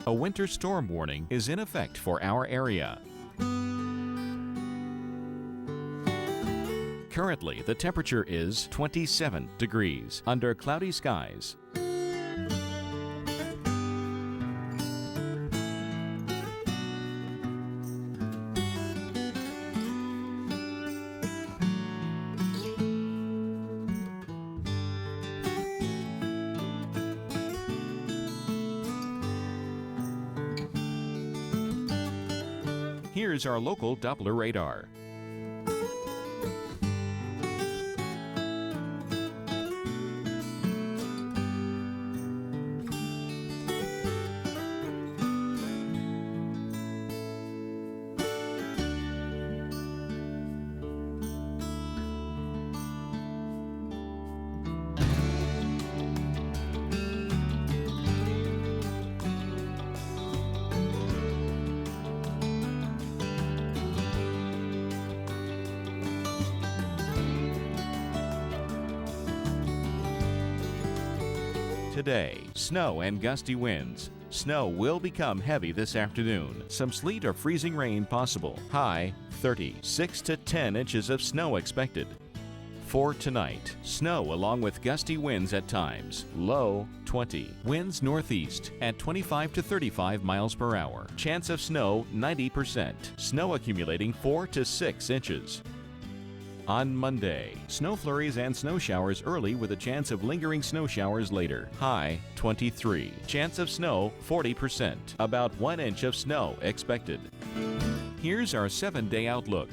A winter storm warning is in effect for our area. Currently, the temperature is 27 degrees under cloudy skies. Here's our local Doppler radar. Today, snow and gusty winds. Snow will become heavy this afternoon. Some sleet or freezing rain possible. High 30, 6 to 10 inches of snow expected. For tonight, snow along with gusty winds at times. Low 20. Winds northeast at 25 to 35 miles per hour. Chance of snow 90%. Snow accumulating 4 to 6 inches. On Monday, snow flurries and snow showers early with a chance of lingering snow showers later. High 23. Chance of snow 40%. About 1 inch of snow expected. Here's our 7-day outlook.